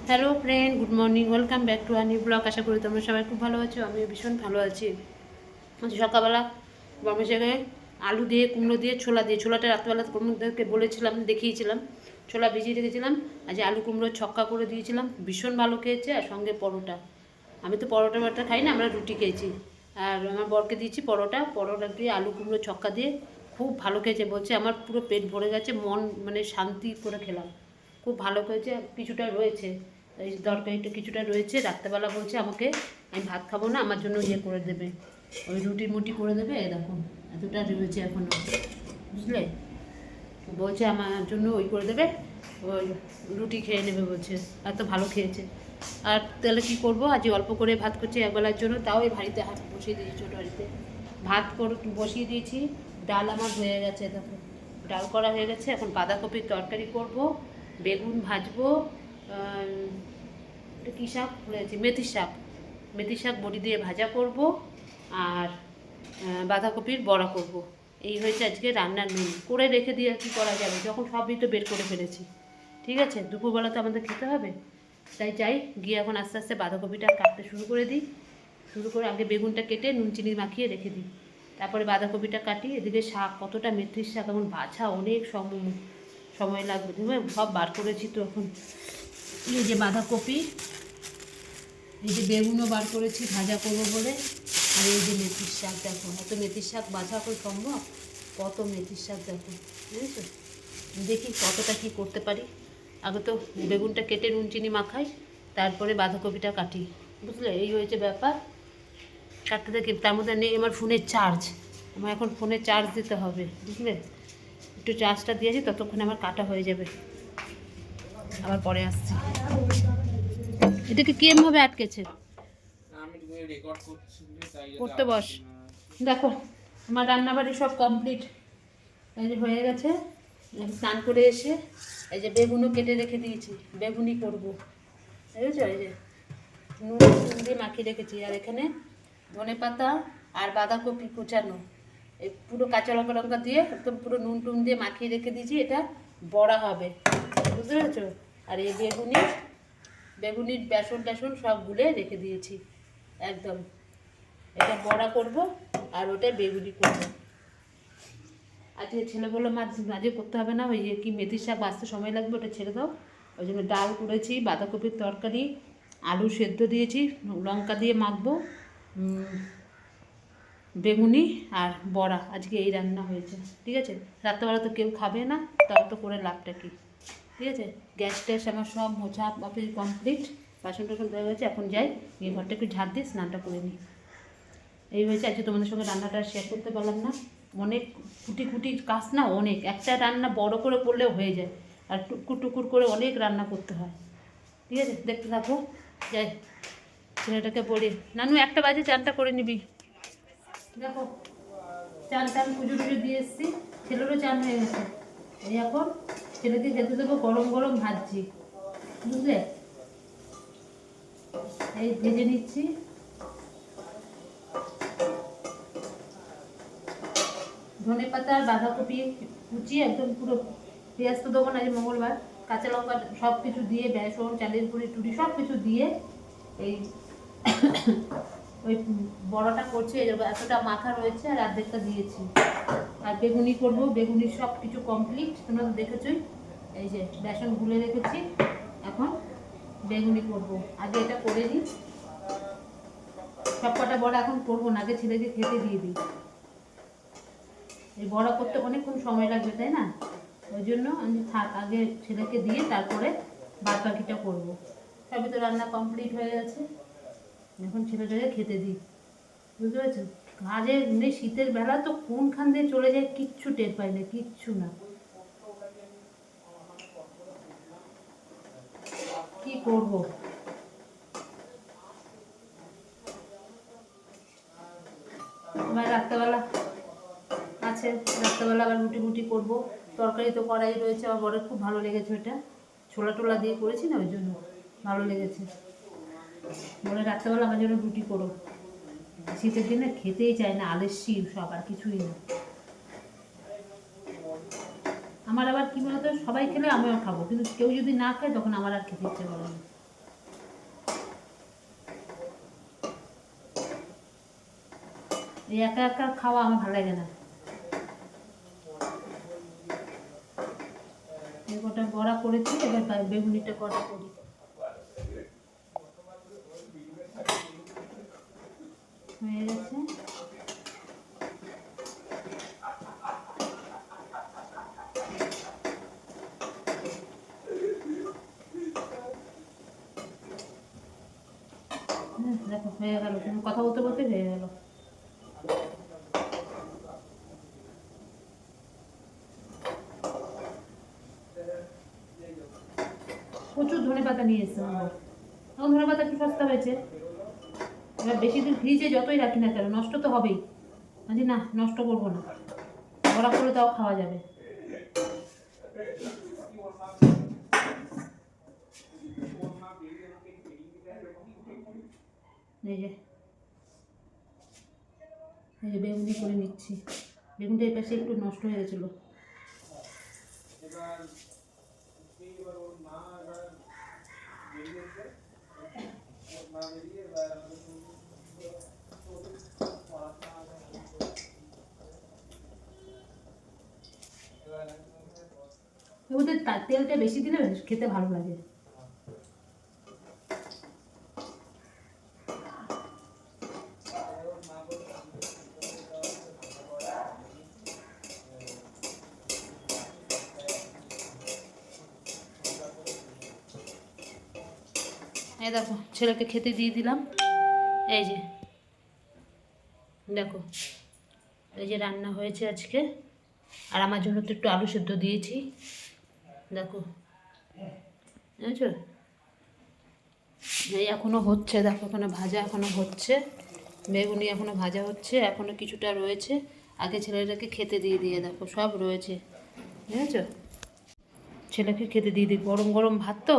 Hello friend, good morning, welcome back to our new blog. আশা করি তোমরা সবাই খুব ভালো আছো, আমিও ভীষণ ভালো আছি। আজ সকালবেলা গরমের জায়গায় আলু দিয়ে, কুমড়ো দিয়ে, ছোলা দিয়ে, ছোলাটা রাত্রেবেলা তোমাদেরকে বলেছিলাম, দেখিয়েছিলাম, ছোলা ভিজিয়ে রেখেছিলাম। আজ আলু কুমড়ো ছক্কা করে দিয়েছিলাম, ভীষণ ভালো খেয়েছে। আর সঙ্গে পরোটা, আমি তো পরোটা খাই না, আমরা রুটি খেয়েছি। আর আমার বরকে দিয়েছি পরোটা দিয়ে আলু কুমড়ো ছক্কা দিয়ে খুব ভালো খেয়েছে। বলছে আমার পুরো পেট ভরে গেছে, মন মানে শান্তি করে খেলাম, খুব ভালো হয়েছে। কিছুটা রয়েছে, এই তরকারিটা কিছুটা রয়েছে, রাত্রেবেলা বলছে আমাকে, আমি ভাত খাবো না, আমার জন্য ইয়ে করে দেবে, ওই রুটি মুটি করে দেবে। দেখুন এতটা রয়েছে এখনও, বুঝলে, বলছে আমার জন্য ওই করে দেবে, ওই রুটি খেয়ে নেবে বলছে, এত ভালো খেয়েছে। আর তাহলে কী করবো, আজ অল্প করে ভাত করছি একবেলার জন্য, তাও এই ভারিতে হাত বসিয়ে দিয়েছি, ছোটো হাঁড়িতে ভাত করে বসিয়ে দিয়েছি। ডাল আমার হয়ে গেছে, দেখো ডাল করা হয়ে গেছে। এখন বাঁধাকপির তরকারি করব, বেগুন ভাজবো, কী শাক বলেছি, মেথি শাক বড়ি দিয়ে ভাজা করব, আর বাঁধাকপির বড়া করব। এই হয়েছে আজকে রান্নার মেনু। করে রেখে দিয়ে আর কী করা যাবে, যখন সবই তো বের করে ফেলেছি। ঠিক আছে, দুপুরবেলা তো আমাদের খেতে হবে, তাই যাই গিয়ে এখন আস্তে আস্তে বাঁধাকপিটা কাটতে শুরু করে দিই। শুরু করে আগে বেগুনটা কেটে নুন চিনি মাখিয়ে রেখে দিই, তারপরে বাঁধাকপিটা কাটি। এদিকে শাক, কতটা মেথির শাক, এখন বাছা অনেক সময় লাগবে। সব বার করেছি তো এখন। এই যে বাঁধাকপি, এই যে বেগুনও বার করেছি ভাজা করবো বলে। আর এই যে মেথির শাক, দেখো এত মেথির শাক বাছা করে সম্ভব, কত মেথির শাক দেখো, বুঝেছো। দেখি কতটা কি করতে পারি। আগে তো বেগুনটা কেটে নুন চিনি মাখাই, তারপরে বাঁধাকপিটা কাটি, বুঝলে, এই হয়েছে ব্যাপার। কাটতে দেখি, তার মধ্যে নেই আমার ফোনের চার্জ, আমার এখন ফোনে চার্জ দিতে হবে, বুঝলে। একটু চার্জটা দিয়েছি, ততক্ষণে আমার কাটা হয়ে যাবে, আবার পরে আসছি। এটাকে কেমনভাবে আটকেছে, পড়তে বস। দেখো আমার রান্নাবাড়ি সব কমপ্লিট, এই যে হয়ে গেছে। স্নান করে এসে এই যে বেগুনও কেটে রেখে দিয়েছি, বেগুনই করবো, বুঝেছো। এই যে নুন দিয়ে মাখিয়ে রেখেছি, আর এখানে ধনেপাতা আর বাঁধাকপি কুচানো, এই পুরো কাঁচা লঙ্কা দিয়ে একদম পুরো নুন টুন দিয়ে মাখিয়ে রেখে দিয়েছি, এটা বড়া হবে, বুঝতে পেরেছো। আর এই বেগুনির বেসন সব গুলে রেখে দিয়েছি একদম। এটা বড়া করব, আর ওটা বেগুনি করব। আজকে ছেলে বললো মা আজকে করতে হবে না, ওই কি মেথির শাক বাঁচতে সময় লাগবে, ওটা ছেড়ে দাও। ওই জন্য ডাল করেছি, বাঁধাকপির তরকারি, আলু সেদ্ধ দিয়েছি, লঙ্কা দিয়ে মাখবো, বেগুনি আর বড়া, আজকে এই রান্না হয়েছে। ঠিক আছে, রাত্রেবেলা তো কেউ খাবে না, তাও তো করে লাভটা কি। ঠিক আছে, গ্যাস ট্যাস আমার সব মোছা অফিস কমপ্লিট, বাসন টাসন হয়ে গেছে। এখন যাই গিয়ে ঘরটা একটু ঝাঁট দিয়ে স্নানটা করে নিই। এই হয়েছে আজকে তোমাদের সঙ্গে রান্নাটা শেয়ার করতে পারলাম না, অনেক কুটি কাজ না, অনেক, একটা রান্না বড় করে করলেও হয়ে যায়, আর টুকুর করে অনেক রান্না করতে হয়। ঠিক আছে, দেখতে থাকো, যাই ছেলেটাকে পড়ি। নানু 1টা বাজে, চানটা করে নিবি। দেখো চান পুজো দিয়ে এসেছি, ছেলেরও চান হয়ে গেছে। এই এখন ছেলেকে খেতে দেবো, গরম গরম ভাজছি, বুঝলে, এই ভেজে নিচ্ছি। ধনেপাতা আর বাঁধাকপি কুচি একদম পুরো, পেঁয়াজ তো দেবো না, আজ মঙ্গলবার, কাঁচা লঙ্কা সব কিছু দিয়ে, বেসন চালের গুঁড়ি টুড়ি সব কিছু দিয়ে এই ওই বড়াটা করছি। এতটা মাথা রয়েছে আর অর্ধেকটা দিয়েছি। আর বেগুনি করবো, বেগুনি সব কিছু কমপ্লিট, তোমরা তো দেখেছই। এই যে বেসন গুলে রেখেছি, এখন বেগুনি করবো। আগে এটা করে নিই, সব কটা বড়া এখন করবো না, আগে ছেলেকে খেতে দিয়ে দিই। এই বড়া করতে অনেকক্ষণ সময় লাগবে, তাই না, ওই জন্য আমি থাক, আগে ছেলেকে দিয়ে তারপরে বাদ বাকিটা করবো। সবই তো রান্না কমপ্লিট হয়ে গেছে, এখন ছেলেটাকে খেতে দিই, বুঝতে পারছো। কাজে মানে শীতের বেলা তো কোনখান দিয়ে চলে যায় কিচ্ছু টের পাই না, কিচ্ছু না, কি করব। আবার রাত্রেবেলা আছে, রাত্রেবেলা আবার রুটি করবো। তরকারি তো কড়াই রয়েছে, আমার বড় খুব ভালো লেগেছে, ওটা ছোলা টোলা দিয়ে করেছি না, ওই জন্য ভালো লেগেছে। বলে রাত্রেবেলা আমার জন্য রুটি করো, শীতের দিনে খেতেই চায় না, আলস্যি সব, আর কিছুই না। আমার আবার কী বলতো, সবাই খেলে আমিও খাবো, কিন্তু কেউ যদি না খায় তখন আমার আর খেতে ইচ্ছে করে না, এই একা একা খাওয়া আমার ভালো লাগে না। এই কটা বড়া করেছি, এবার বেগুনিটা কটা করি। হয়ে গেছে। দেখো হয়ে গেল, তুমি কথা বলতে বলতে হয়ে গেল। প্রচুর ধনেপাতা নিয়ে এসেছিলাম, এখন ধনেপাতা একটু সস্তা হয়েছে। এবার বেশি দিন ফ্রিজে যতই রাখি না কেন নষ্ট তো হবেই। আমি না নষ্ট করবো না, বড়া করে তাও খাওয়া যাবে। এই যে বেগুনি করে নিচ্ছি। বেগুনটা এই পাশে একটু নষ্ট হয়ে গেছিলো। ওদের তেলটা বেশি দিলে খেতে ভালো লাগে। এই দেখো ছেলেকে খেতে দিয়ে দিলাম। এই যে দেখো, এই যে রান্না হয়েছে আজকে। আর আমার জন্য তো একটু আলু সেদ্ধ দিয়েছি, দেখো বুঝেছো। এই এখনও হচ্ছে, দেখো এখানে ভাজা এখনও হচ্ছে, বেগুনি এখনও ভাজা হচ্ছে, এখনও কিছুটা রয়েছে। আগে ছেলেটাকে খেতে দিয়ে দিয়ে দেখো সব রয়েছে, বুঝেছো। ছেলেকে খেতে দিয়ে দিই, গরম গরম ভাত তো,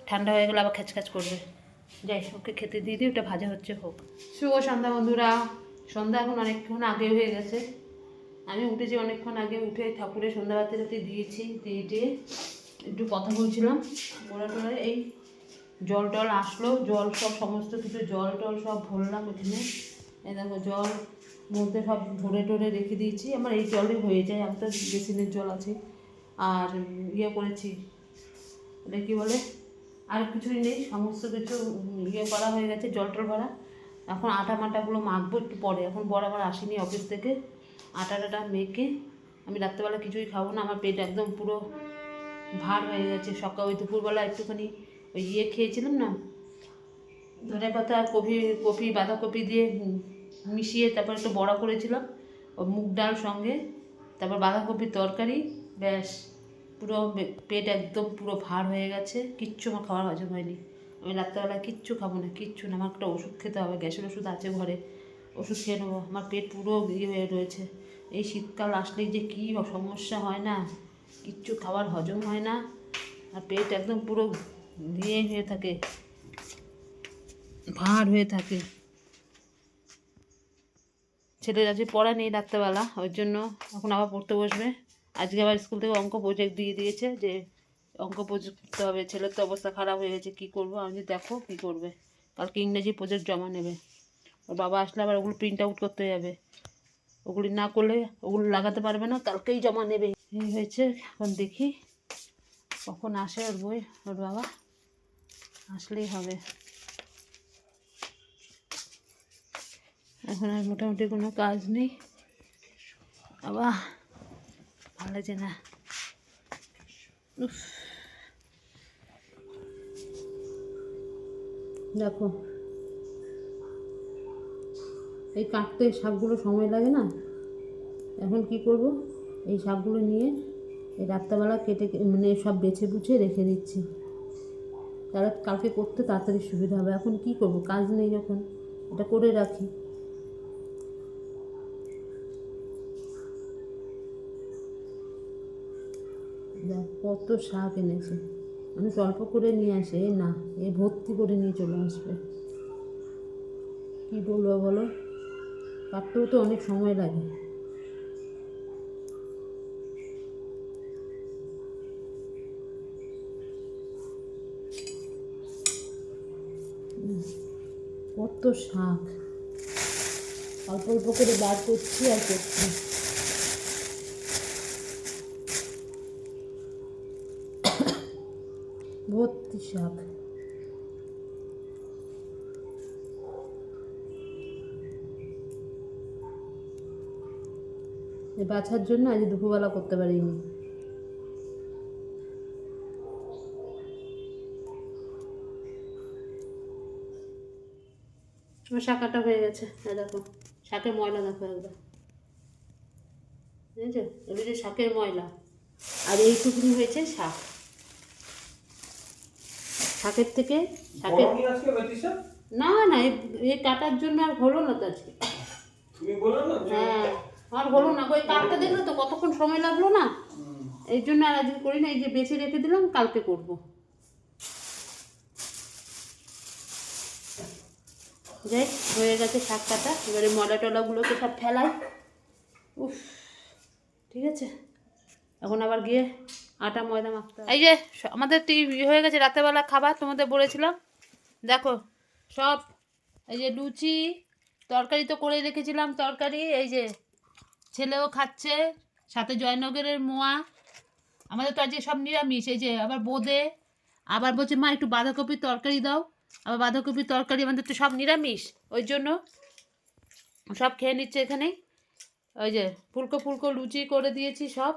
ঠান্ডা হয়ে গেলে আবার খ্যাচখ্যাচ করবে। যাই ওকে খেতে দিয়ে দিই, ওটা ভাজা হচ্ছে হোক। শুভ সন্ধ্যা বন্ধুরা। সন্ধ্যা এখন অনেকক্ষণ আগে হয়ে গেছে, আমি উঠেছি অনেকক্ষণ আগে। উঠে ঠাকুরের সন্ধ্যাবাতি টাতি দিয়েছি, দিয়ে একটু কথা বলছিলাম ওরা টোরা। এই জল টল আসলো, জল সব সমস্ত কিছু জল টল সব ভরলাম এখানে। এই দেখো জল মধ্যে সব ভরে টরে রেখে দিয়েছি। আমার এই জলে হয়ে যায়, আমি তো বেসিনের জল আছে। আর ইয়ে করেছি, এটা কী বলে, আর কিছুই নেই, সমস্ত কিছু ইয়ে করা হয়ে গেছে, জল টল ভরা। এখন আটা মাটাগুলো মাখবো একটু পরে, এখন বরাবর আসিনি অফিস থেকে। আটা টাটা মেখে, আমি রাত্রেবেলা কিছুই খাবো না, আমার পেট একদম পুরো ভার হয়ে গেছে। সকাল ওই দুপুরবেলা একটুখানি ওই ইয়ে খেয়েছিলাম না, ধনে পাতা আর কপি বাঁধাকপি দিয়ে মিশিয়ে তারপর একটু বড়া করেছিলাম, ও মুগ ডাল সঙ্গে, তারপর বাঁধাকপির তরকারি, ব্যাস পুরো পেট একদম পুরো ভার হয়ে গেছে। কিচ্ছু আমার খাওয়ার হজম হয়নি। আমি রাত্রেবেলা কিচ্ছু খাবো না, কিচ্ছু না। আমার একটা ওষুধ খেতে হবে, গ্যাসের ওষুধ আছে ঘরে, ওষুধ খেয়ে নেবো। আমার পেট পুরো ইয়ে হয়ে রয়েছে। এই শীতকাল আসলেই যে কী সমস্যা হয় না, কিচ্ছু খাবার হজম হয় না, আর পেট একদম পুরো ইয়ে হয়ে থাকে, ভার হয়ে থাকে। ছেলের আজকে পড়া নেই রাত্রেবেলা, ওই জন্য এখন আবার পড়তে বসবে। আজকে আবার স্কুল থেকে অঙ্ক প্রজেক্ট দিয়ে দিয়েছে, যে অঙ্ক প্রজেক্ট করতে হবে। ছেলের তো অবস্থা খারাপ হয়ে গেছে, কী করবো। আমি দেখো কী করবে, কালকে ইংরেজি প্রজেক্ট জমা নেবে। ওর বাবা আসলে আবার ওগুলো প্রিন্ট আউট করতে যাবে, ওগুলি না করলে ওগুলো লাগাতে পারবে না, কালকেই জমা নেবে। এই হয়েছে, এখন দেখি কখন আসে ওর বই, ওর বাবা আসলেই হবে। এখন আর মোটামুটি কোনো কাজ নেই, আবার ভালো লাগছে না। দেখো এই কাটতে শাকগুলো সময় লাগে না, এখন কি করব, এই শাকগুলো নিয়ে এই রাত্রেবেলা কেটে মানে সব বেছে বুছে রেখে দিচ্ছি, তাহলে কালকে করতে তাড়াতাড়ি সুবিধা হবে। এখন কি করব, কাজ নেই যখন, এটা করে রাখি। দেখ কত শাক এনেছে, আমি অল্প করে নিয়ে আসে না, এ ভর্তি করে নিয়ে চলে আসবে। কী বলবো বলো, কাটতেও তো অনেক সময় লাগে। কত শাক, অল্প অল্প করে বার করছি আর করছি। ভর্তি শাক। বাছার জন্য আজ দুপুরবেলা করতে পারিনি। আমার শাক কাটা হয়ে গেছে, দেখো শাকের ময়লা দেখো একবার, বুঝেছো? এগুলো শাকের ময়লা, আর এইটুকুনি হয়েছে শাক। শাকের থেকে শাকের না না এই কাটার জন্য আর হলো না তো আজকে। হ্যাঁ আর হলো না, ওই কাটটা দেখলো তো কতক্ষণ সময় লাগলো না, এই জন্য আর আজকে করি না। এই যে বেছে রেখে দিলাম, কালকে করব। যাই হয়ে গেছে শাক কাটা, এবারে ময়লা টলাগুলোকে সব ফেলাই। উফ, ঠিক আছে, এখন আবার গিয়ে আটা ময়দা মাখতে হবে। এই যে আমাদের হয়ে গেছে রাতেরবেলা খাবার, তোমাদের বলেছিলাম। দেখো সব, এই যে লুচি, তরকারি তো করে রেখেছিলাম, তরকারি এই যে ছেলেও খাচ্ছে, সাথে জয়নগরের মোয়া। আমাদের তো আজকে সব নিরামিষ। এই যে আবার বোঁদে, আবার বলছে মা একটু বাঁধাকপির তরকারি দাও, আবার বাঁধাকপির তরকারি। আমাদের তো সব নিরামিষ, ওই জন্য সব খেয়ে নিচ্ছে এখানেই। ওই যে ফুলকো ফুলকো লুচি করে দিয়েছি সব,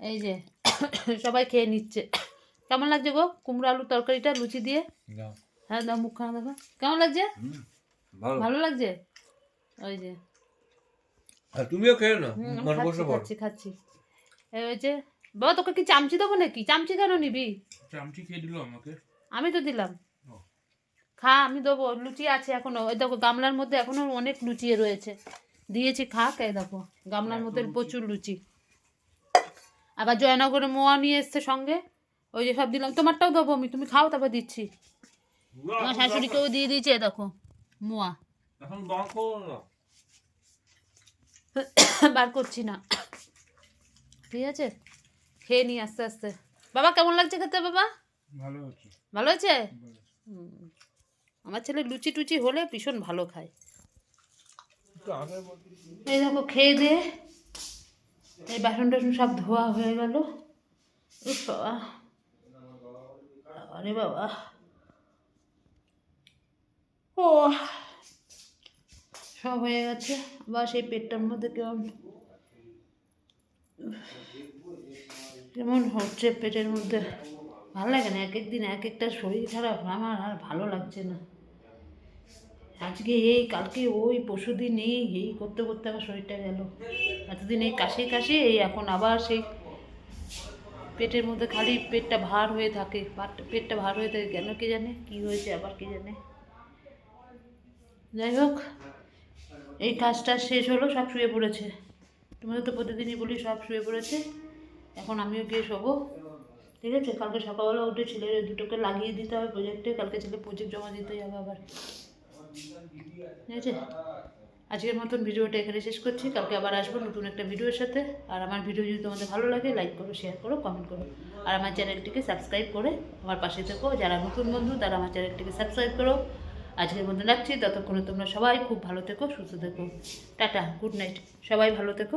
এই যে সবাই খেয়ে নিচ্ছে। কেমন লাগছে গো কুমড়ো আলুর তরকারিটা লুচি দিয়ে? হ্যাঁ দাও, মুখখানা দেখো কেমন লাগছে। ভালো লাগছে। ওই যে তুমিও খেয়ে নাও, খাচ্ছি খাচ্ছি। এই হয়েছে বাবা, তোকে কি চামচি দেবো নাকি? চামচি কেন নিবি? চামচি খেয়ে দিল আমাকে, আমি তো দিলাম। খা, আমি দেবো, লুচি আছে এখনো। ওই দেখো গামলার মধ্যে এখনো অনেক লুচি রয়েছে, দিয়েছি খা। এই দেখো গামলার মধ্যে প্রচুর লুচি। আবার জয়নগরে মোয়া নিয়ে এসছে সঙ্গে, ওই যে সব দিলাম। তোমারটাও দেবো আমি, তুমি খাও তারপর দিচ্ছি। আমার শাশুড়িকেও দিয়ে দিয়েছে, দেখো মোয়া। এখন বার করো না, বার করছি না, ঠিক আছে, খেয়ে নি আস্তে আস্তে। বাবা কেমন লাগছে খেতে? বাবা ভালো হচ্ছে, ভালো হয়েছে। আমার ছেলে লুচি টুচি হলে ভীষণ ভালো খায়। এই দেখো খেয়ে দে, এই বাসন টাসন সব ধোয়া হয়ে গেল। বাবা, আরে বাবা, ও সব হয়ে গেছে। বা সেই পেটটার মধ্যে কেমন হচ্ছে পেটের মধ্যে, ভালো লাগে না। এক একদিন এক একটা শরীর খারাপ, আমার আর ভালো লাগছে না। আজকে এই, কালকে ওই, পরশুদিন এই করতে করতে আমার শরীরটা গেল। এতদিন এই কাশি কাশি, এই এখন আবার সেই পেটের মধ্যে খালি পেটটা ভার হয়ে থাকে, পেটটা ভার হয়ে থাকে কেন কে জানে, কি হয়েছে আবার কে জানে। যাই হোক, এই কাজটা শেষ হলো, সব শুয়ে পড়েছে। তোমাদের তো প্রতিদিনই বলি সব শুয়ে পড়েছে, এখন আমিও গিয়ে শোবো, ঠিক আছে। কালকে সকালবেলা উঠে ছেলের দুটোকে লাগিয়ে দিতে হবে প্রজেক্টে, কালকে ছেলে প্রজেক্ট জমা দিতে হবে আবার, ঠিক আছে। আজকের মতন ভিডিওটা এখানে শেষ করছি, কালকে আবার আসবো নতুন একটা ভিডিওর সাথে। আর আমার ভিডিও যদি তোমাদের ভালো লাগে, লাইক করো, শেয়ার করো, কমেন্ট করো, আর আমার চ্যানেলটিকে সাবস্ক্রাইব করে আমার পাশে থেকো। যারা নতুন বন্ধু তারা আমার চ্যানেলটিকে সাবস্ক্রাইব করো। আজকের মতন রাখছি, ততক্ষণে তোমরা সবাই খুব ভালো থেকো, সুস্থ থেকো। টাটা, গুড নাইট, সবাই ভালো থেকো।